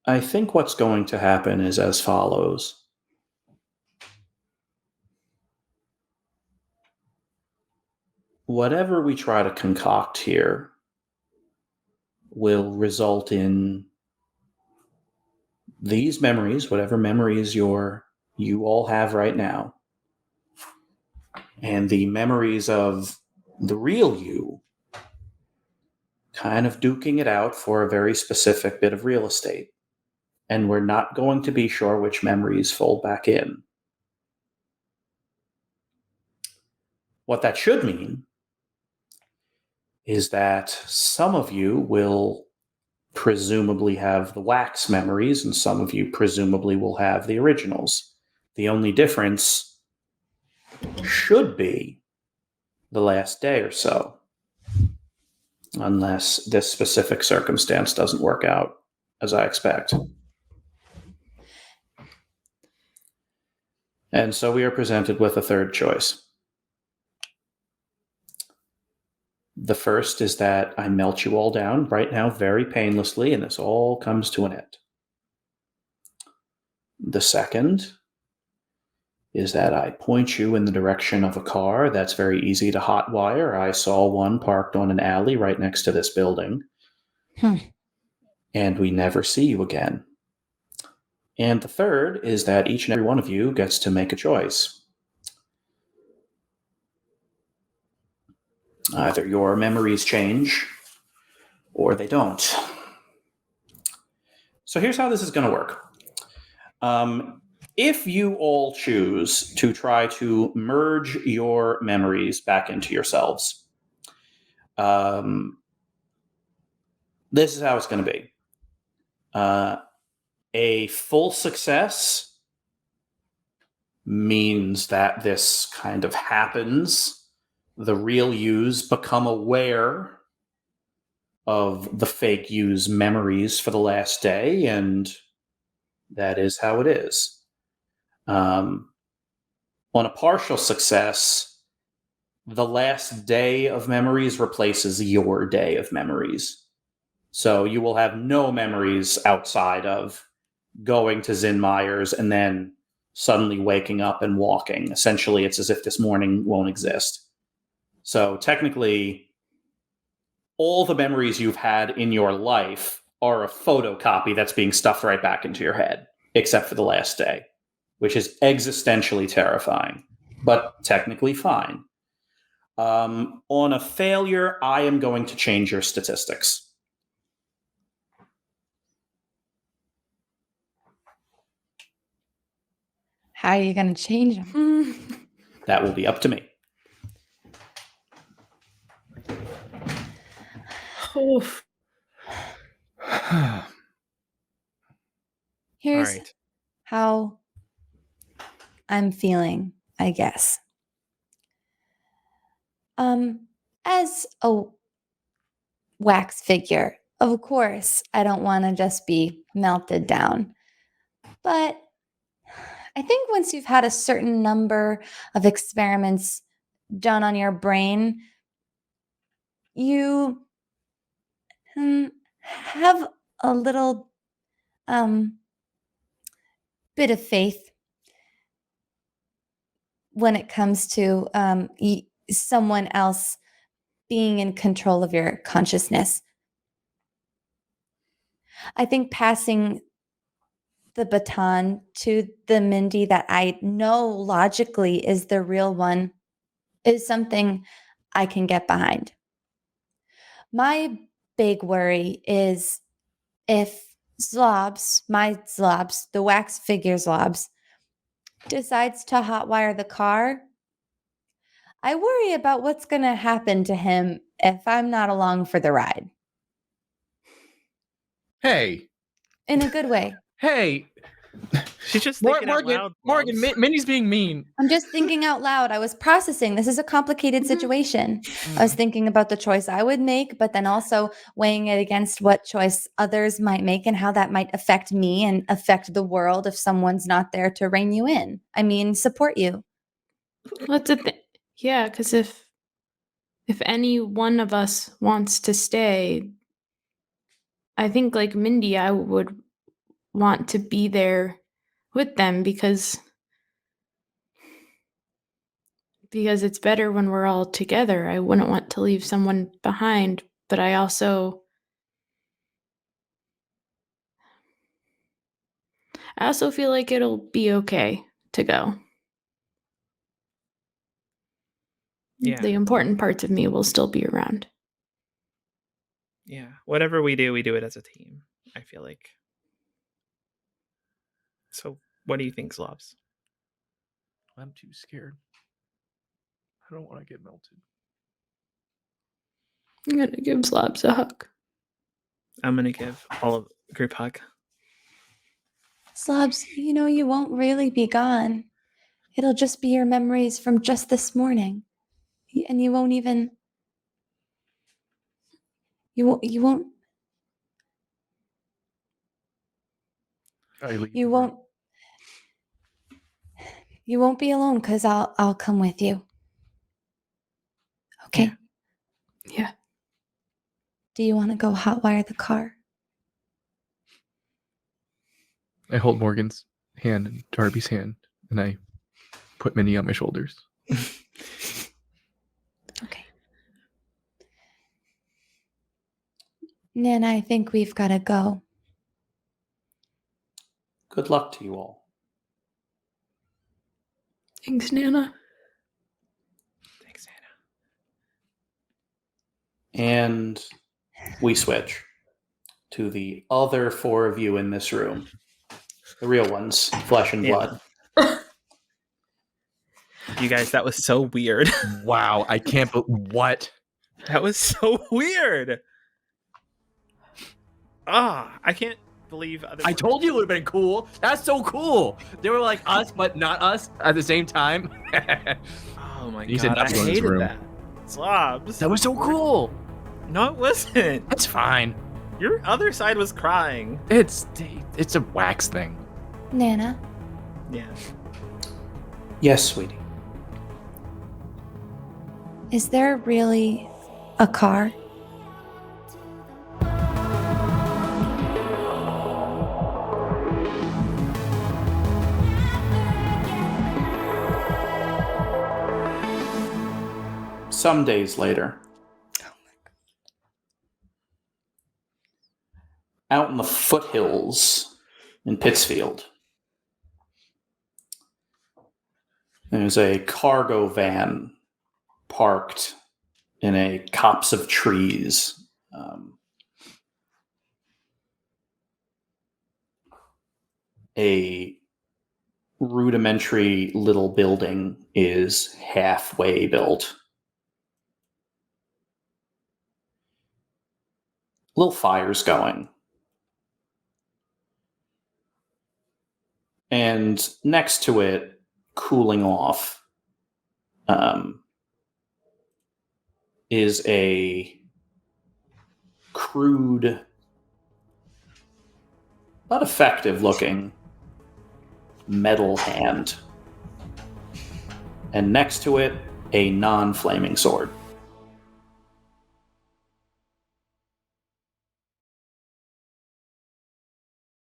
I think what's going to happen is as follows. Whatever we try to concoct here will result in these memories, whatever memories you all have right now, and the memories of the real you kind of duking it out for a very specific bit of real estate. And we're not going to be sure which memories fold back in. What that should mean is that some of you will presumably have the wax memories, and some of you presumably will have the originals. The only difference should be the last day or so, unless this specific circumstance doesn't work out as I expect. And so we are presented with a third choice. The first is that I melt you all down right now very painlessly, and this all comes to an end. The second is that I point you in the direction of a car that's very easy to hotwire. I saw one parked on an alley right next to this building. and we never see you again. And the third is that each and every one of you gets to make a choice. Either your memories change or they don't. So here's how this is going to work. If you all choose to try to merge your memories back into yourselves, this is how it's going to be. A full success means that this kind of happens. The real yous become aware of the fake yous' memories for the last day, and that is how it is. On a partial success, the last day of memories replaces your day of memories. So you will have no memories outside of going to Zinmeyer's and then suddenly waking up and walking. Essentially, it's as if this morning won't exist. So technically, all the memories you've had in your life are a photocopy that's being stuffed right back into your head, except for the last day, which is existentially terrifying, but technically fine. On a failure, I am going to change your statistics. How are you going to change them? That will be up to me. Oof. Here's right. how I'm feeling, I guess. As a wax figure, of course, I don't want to just be melted down. But I think once you've had a certain number of experiments done on your brain, you have a little bit of faith when it comes to someone else being in control of your consciousness. I think passing the baton to the Mindy that I know logically is the real one is something I can get behind. My big worry is if Zlobs, my Zlobs, the wax figure Zlobs, decides to hotwire the car, I worry about what's going to happen to him if I'm not along for the ride. Hey, In a good way. hey, She's just thinking out Morgan, loud. Morgan, Bobs. Mindy's being mean. I'm just thinking out loud. I was processing. This is a complicated situation. I was thinking about the choice I would make, but then also weighing it against what choice others might make and how that might affect me and affect the world if someone's not there to rein you in. I mean, support you. What's the thing? Yeah, because if any one of us wants to stay, I think like Mindy, I would want to be there with them because it's better when we're all together. I wouldn't want to leave someone behind, but I also feel like it'll be okay to go. Yeah. The important parts of me will still be around. Yeah. Whatever we do it as a team, I feel like. So what do you think, Zlobs? I'm too scared. I don't want to get melted. I'm gonna give Zlobs a hug. I'm going to give all of a group hug. Slobs, you know you won't really be gone. It'll just be your memories from just this morning. And you won't even... You won't... You won't be alone because I'll come with you. Okay? Yeah. Do you want to go hotwire the car? I hold Morgan's hand and Darby's hand, and I put Mindy on my shoulders. Okay. Nana, I think we've got to go. Good luck to you all. Thanks, Nana. Thanks, Hannah. And we switch to the other 4 of you in this room. The real ones, flesh and blood. You guys, that was so weird. Wow, I can't. What? That was so weird. I can't believe other. I told you it would have been cool. That's so cool. They were like us, but not us at the same time. Oh my You said god, not I to go in this hated room. that. Zlobs. That was so cool. No, it wasn't. That's fine. Your other side was crying. It's a wax thing. Nana, Yeah. Yes, sweetie. is there really a car? Some days later. Out in the foothills in Pittsfield, there's a cargo van parked in a copse of trees. A rudimentary little building is halfway built. Little fire's going. And next to it, cooling off, is a crude, not effective looking metal hand. And next to it, a non-flaming sword.